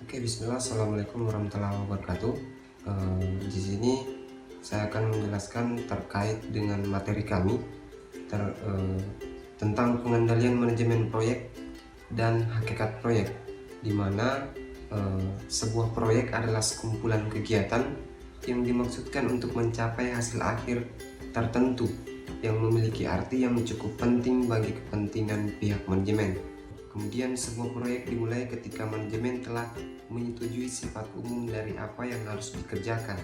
Oke, Bismillah. Assalamualaikum warahmatullahi wabarakatuh. Di sini saya akan menjelaskan terkait dengan materi kami tentang pengendalian manajemen proyek dan hakikat proyek, di mana sebuah proyek adalah sekumpulan kegiatan yang dimaksudkan untuk mencapai hasil akhir tertentu yang memiliki arti yang cukup penting bagi kepentingan pihak manajemen. Kemudian sebuah proyek dimulai ketika manajemen telah menyetujui sifat umum dari apa yang harus dikerjakan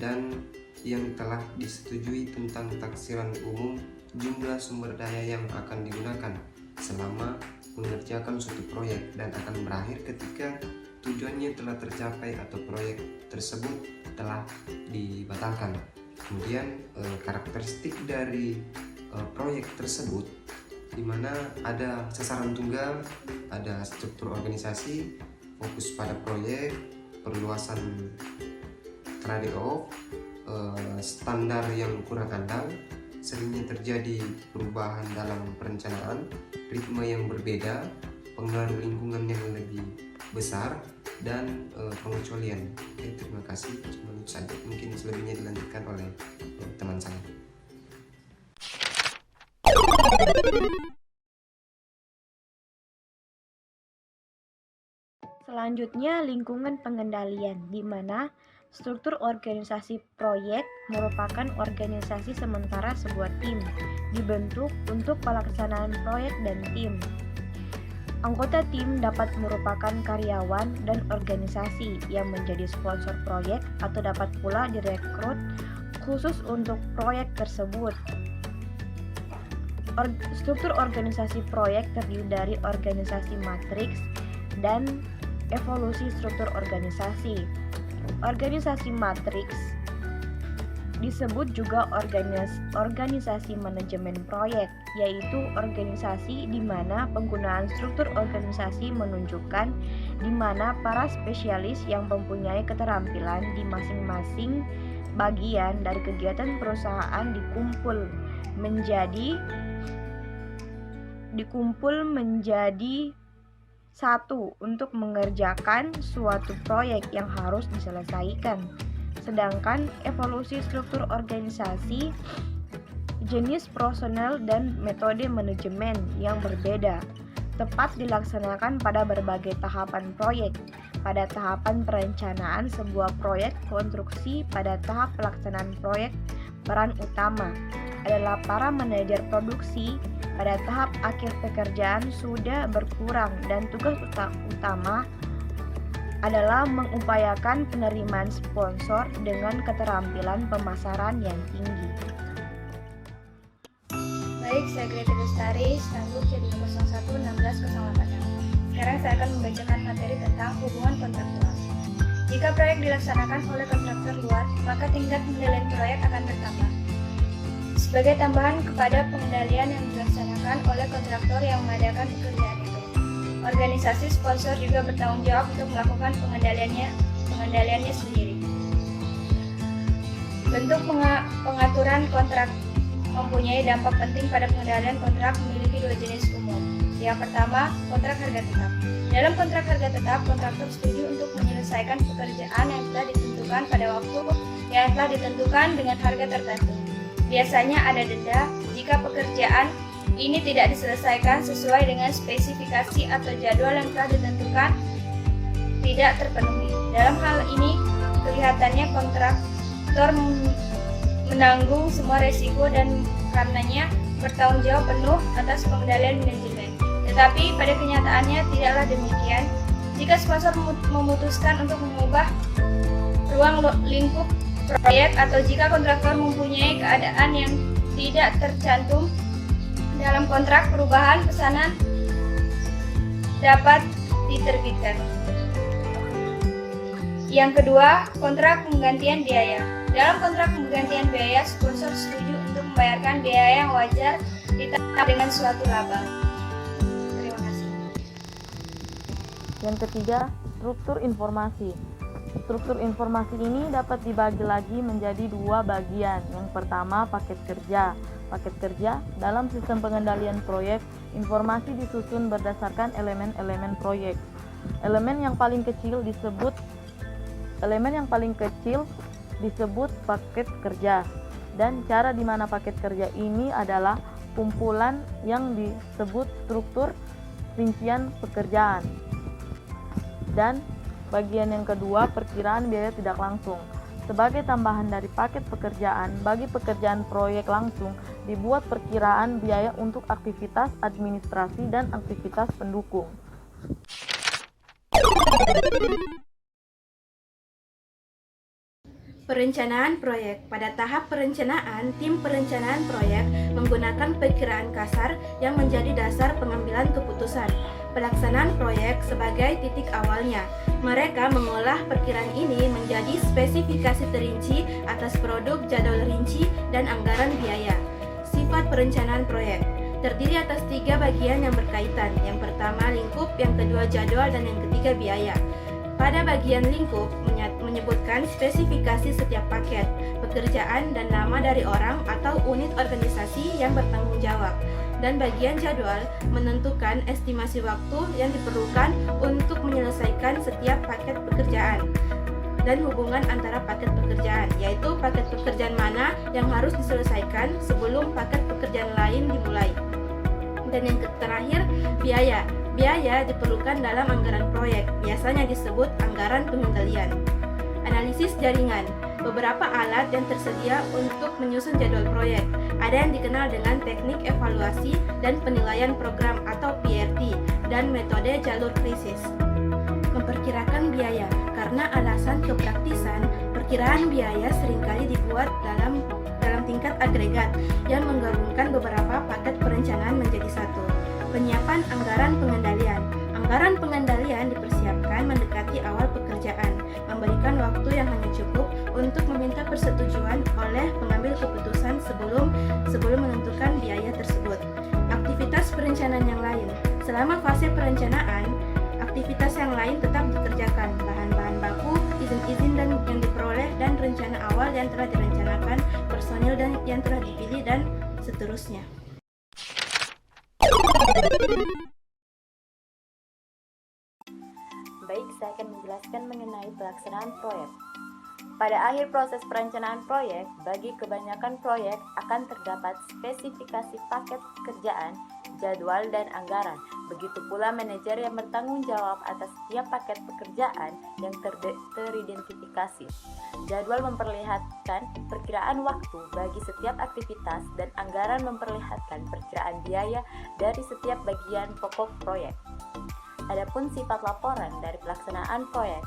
dan yang telah disetujui tentang taksiran umum jumlah sumber daya yang akan digunakan selama mengerjakan suatu proyek dan akan berakhir ketika tujuannya telah tercapai atau proyek tersebut telah dibatalkan. Kemudian karakteristik dari proyek tersebut, di mana ada sasaran tunggal, ada struktur organisasi, fokus pada proyek, perluasan trade-off, standar yang kurang andal, seringnya terjadi perubahan dalam perencanaan, ritme yang berbeda, pengaruh lingkungan yang lebih besar, dan pengecualian. Oke, terima kasih. Cuma itu saja. Mungkin selebihnya dilanjutkan oleh teman saya. Selanjutnya, lingkungan pengendalian, di mana struktur organisasi proyek merupakan organisasi sementara sebuah tim, dibentuk untuk pelaksanaan proyek dan tim. Anggota tim dapat merupakan karyawan dan organisasi yang menjadi sponsor proyek atau dapat pula direkrut khusus untuk proyek tersebut. Struktur organisasi proyek terdiri dari organisasi matriks dan evolusi struktur organisasi. Organisasi matriks disebut juga organisasi manajemen proyek, yaitu organisasi di mana penggunaan struktur organisasi menunjukkan di mana para spesialis yang mempunyai keterampilan di masing-masing bagian dari kegiatan perusahaan dikumpul menjadi satu untuk mengerjakan suatu proyek yang harus diselesaikan. Sedangkan evolusi struktur organisasi, jenis personel dan metode manajemen yang berbeda, tepat dilaksanakan pada berbagai tahapan proyek. Pada tahapan perencanaan sebuah proyek konstruksi, pada tahap pelaksanaan proyek, peran utama adalah para manajer produksi. Pada tahap akhir pekerjaan sudah berkurang dan tugas utama adalah mengupayakan penerimaan sponsor dengan keterampilan pemasaran yang tinggi. Baik, saya Greta Bestari, Stambuk jadi 011608. Sekarang saya akan membacakan materi tentang hubungan kontraktual. Jika proyek dilaksanakan oleh kontraktor luar, maka tingkat pengendalian proyek akan bertambah. Sebagai tambahan kepada pengendalian yang dilaksanakan oleh kontraktor yang mengadakan pekerjaan itu, organisasi sponsor juga bertanggung jawab untuk melakukan pengendaliannya sendiri. Bentuk pengaturan kontrak mempunyai dampak penting pada pengendalian kontrak memiliki dua jenis umum. Yang pertama, kontrak harga tetap. Dalam kontrak harga tetap, kontraktor setuju untuk menyelesaikan pekerjaan yang telah ditentukan pada waktu yang telah ditentukan dengan harga tertentu. Biasanya ada denda jika pekerjaan ini tidak diselesaikan sesuai dengan spesifikasi atau jadwal yang telah ditentukan tidak terpenuhi. Dalam hal ini, kelihatannya kontraktor menanggung semua resiko dan karenanya bertanggung jawab penuh atas pengendalian manajemen. Tetapi pada kenyataannya tidaklah demikian. Jika sponsor memutuskan untuk mengubah ruang lingkup proyek atau jika kontraktor mempunyai keadaan yang tidak tercantum dalam kontrak, perubahan pesanan dapat diterbitkan. Yang kedua, kontrak penggantian biaya. Dalam kontrak penggantian biaya, sponsor setuju untuk membayarkan biaya yang wajar ditambah dengan suatu laba. Terima kasih. Yang ketiga, struktur informasi. Struktur informasi ini dapat dibagi lagi menjadi dua bagian. Yang pertama, paket kerja. Paket kerja dalam sistem pengendalian proyek, informasi disusun berdasarkan elemen-elemen proyek. Elemen yang paling kecil disebut paket kerja. Dan cara di mana paket kerja ini adalah kumpulan yang disebut struktur rincian pekerjaan. Dan bagian yang kedua, perkiraan biaya tidak langsung. Sebagai tambahan dari paket pekerjaan, bagi pekerjaan proyek langsung, dibuat perkiraan biaya untuk aktivitas administrasi dan aktivitas pendukung. Perencanaan proyek. Pada tahap perencanaan, tim perencanaan proyek menggunakan perkiraan kasar yang menjadi dasar pengambilan keputusan. Pelaksanaan proyek sebagai titik awalnya. Mereka mengolah perkiraan ini menjadi spesifikasi terinci atas produk, jadwal rinci, dan anggaran biaya. Sifat perencanaan proyek terdiri atas 3 bagian yang berkaitan. Yang pertama lingkup, yang kedua jadwal, dan yang ketiga biaya. Pada bagian lingkup menyebutkan spesifikasi setiap paket, pekerjaan, dan nama dari orang atau unit organisasi yang bertanggung jawab. Dan bagian jadwal menentukan estimasi waktu yang diperlukan untuk menyelesaikan setiap paket pekerjaan dan hubungan antara paket pekerjaan, yaitu paket pekerjaan mana yang harus diselesaikan sebelum paket pekerjaan lain dimulai. Dan yang terakhir, biaya. Biaya diperlukan dalam anggaran proyek, biasanya disebut anggaran pengendalian. Analisis jaringan. Beberapa alat yang tersedia untuk menyusun jadwal proyek. Ada yang dikenal dengan teknik evaluasi dan penilaian program atau PRT dan metode jalur krisis. Memperkirakan biaya. Karena alasan kepraktisan, perkiraan biaya seringkali dibuat dalam tingkat agregat yang menggabungkan beberapa paket perencanaan menjadi satu. Penyiapan anggaran pengendalian. Anggaran pengendalian dipersiapkan mendekati awal pekerjaan, memberikan waktu yang hanya cukup untuk meminta persetujuan oleh pengambil keputusan sebelum menentukan biaya tersebut. Aktivitas perencanaan yang lain. Selama fase perencanaan, aktivitas yang lain tetap dikerjakan. Bahan-bahan baku, izin-izin dan yang diperoleh, dan rencana awal yang telah direncanakan, personil dan yang telah dipilih, dan seterusnya. Baik, saya akan menjelaskan mengenai pelaksanaan proyek. Pada akhir proses perencanaan proyek, bagi kebanyakan proyek akan terdapat spesifikasi paket pekerjaan, jadwal, dan anggaran. Begitu pula manajer yang bertanggung jawab atas setiap paket pekerjaan yang teridentifikasi. Jadwal memperlihatkan perkiraan waktu bagi setiap aktivitas, dan anggaran memperlihatkan perkiraan biaya dari setiap bagian pokok proyek. Adapun sifat laporan dari pelaksanaan proyek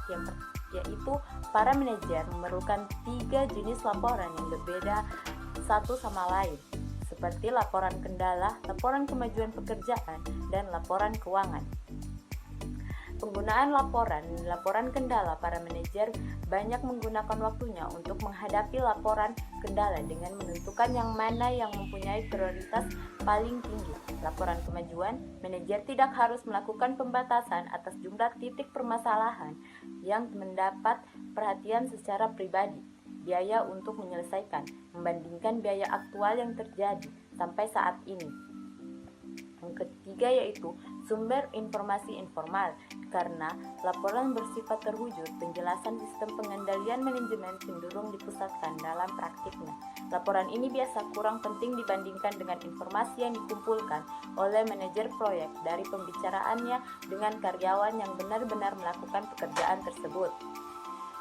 yaitu para manajer memerlukan 3 jenis laporan yang berbeda satu sama lain, seperti laporan kendala, laporan kemajuan pekerjaan, dan laporan keuangan. Penggunaan laporan kendala, para manajer banyak menggunakan waktunya untuk menghadapi laporan kendala dengan menentukan yang mana yang mempunyai prioritas paling tinggi. Laporan kemajuan, manajer tidak harus melakukan pembatasan atas jumlah titik permasalahan yang mendapat perhatian secara pribadi. Biaya untuk menyelesaikan, membandingkan biaya aktual yang terjadi sampai saat ini. Yang ketiga yaitu sumber informasi informal, karena laporan bersifat terwujud, penjelasan sistem pengendalian manajemen cenderung dipusatkan dalam praktiknya. Laporan ini biasa kurang penting dibandingkan dengan informasi yang dikumpulkan oleh manajer proyek dari pembicaraannya dengan karyawan yang benar-benar melakukan pekerjaan tersebut.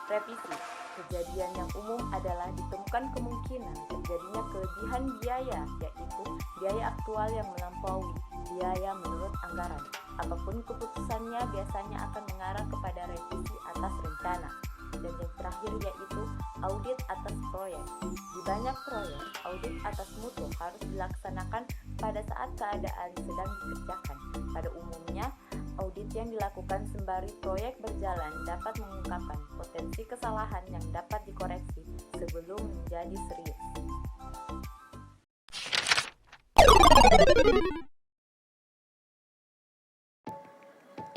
Revisi. Kejadian yang umum adalah ditemukan kemungkinan terjadinya kelebihan biaya, yaitu biaya aktual yang melampaui biaya menurut anggaran. Apapun keputusannya biasanya akan mengarah kepada revisi atas rencana. Dan yang terakhir yaitu audit atas proyek. Di banyak proyek, audit atas mutu harus dilaksanakan pada saat keadaan sedang dikerjakan. Pada umumnya, audit yang dilakukan sembari proyek berjalan dapat mengungkapkan potensi kesalahan yang dapat dikoreksi sebelum menjadi serius.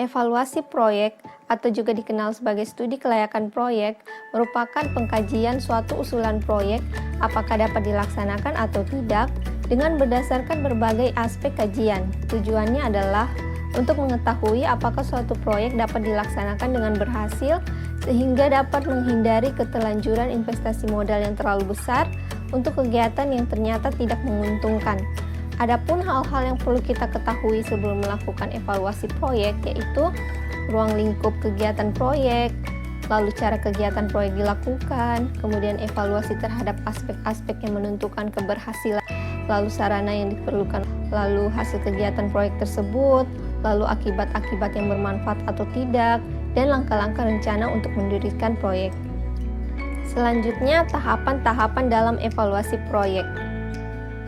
Evaluasi proyek atau juga dikenal sebagai studi kelayakan proyek merupakan pengkajian suatu usulan proyek apakah dapat dilaksanakan atau tidak dengan berdasarkan berbagai aspek kajian. Tujuannya adalah untuk mengetahui apakah suatu proyek dapat dilaksanakan dengan berhasil sehingga dapat menghindari keterlanjuran investasi modal yang terlalu besar untuk kegiatan yang ternyata tidak menguntungkan. Adapun hal-hal yang perlu kita ketahui sebelum melakukan evaluasi proyek yaitu ruang lingkup kegiatan proyek, lalu cara kegiatan proyek dilakukan, kemudian evaluasi terhadap aspek-aspek yang menentukan keberhasilan, lalu sarana yang diperlukan, lalu hasil kegiatan proyek tersebut, lalu akibat-akibat yang bermanfaat atau tidak, dan langkah-langkah rencana untuk mendirikan proyek. Selanjutnya, tahapan-tahapan dalam evaluasi proyek.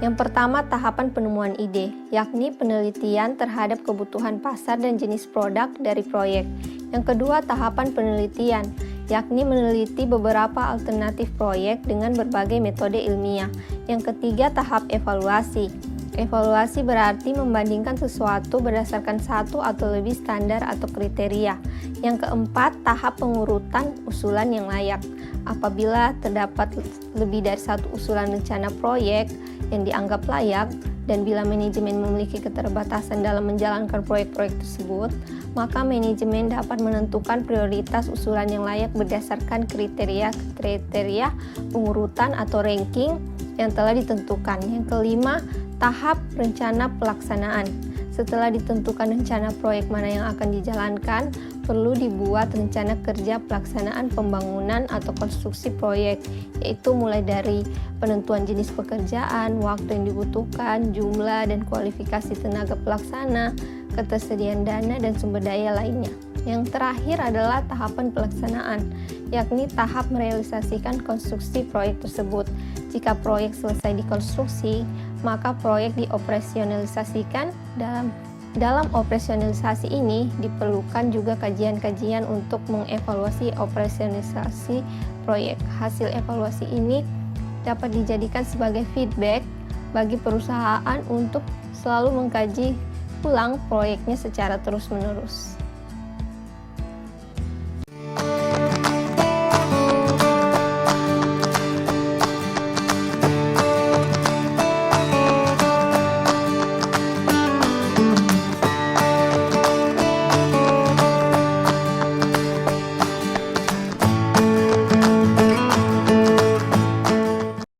Yang pertama, tahapan penemuan ide, yakni penelitian terhadap kebutuhan pasar dan jenis produk dari proyek. Yang kedua, tahapan penelitian, yakni meneliti beberapa alternatif proyek dengan berbagai metode ilmiah. Yang ketiga, tahap evaluasi. Evaluasi berarti membandingkan sesuatu berdasarkan satu atau lebih standar atau kriteria. Yang keempat, tahap pengurutan usulan yang layak. Apabila terdapat lebih dari satu usulan rencana proyek yang dianggap layak, dan bila manajemen memiliki keterbatasan dalam menjalankan proyek-proyek tersebut, maka manajemen dapat menentukan prioritas usulan yang layak berdasarkan kriteria pengurutan atau ranking yang telah ditentukan. Yang kelima, tahap rencana pelaksanaan. Setelah ditentukan rencana proyek mana yang akan dijalankan, perlu dibuat rencana kerja pelaksanaan pembangunan atau konstruksi proyek, yaitu mulai dari penentuan jenis pekerjaan, waktu yang dibutuhkan, jumlah dan kualifikasi tenaga pelaksana, ketersediaan dana dan sumber daya lainnya. Yang terakhir adalah tahapan pelaksanaan, yakni tahap merealisasikan konstruksi proyek tersebut. Jika proyek selesai dikonstruksi, maka proyek dioperasionalisasikan. Dalam operasionalisasi ini diperlukan juga kajian-kajian untuk mengevaluasi operasionalisasi proyek. Hasil evaluasi ini dapat dijadikan sebagai feedback bagi perusahaan untuk selalu mengkaji ulang proyeknya secara terus-menerus.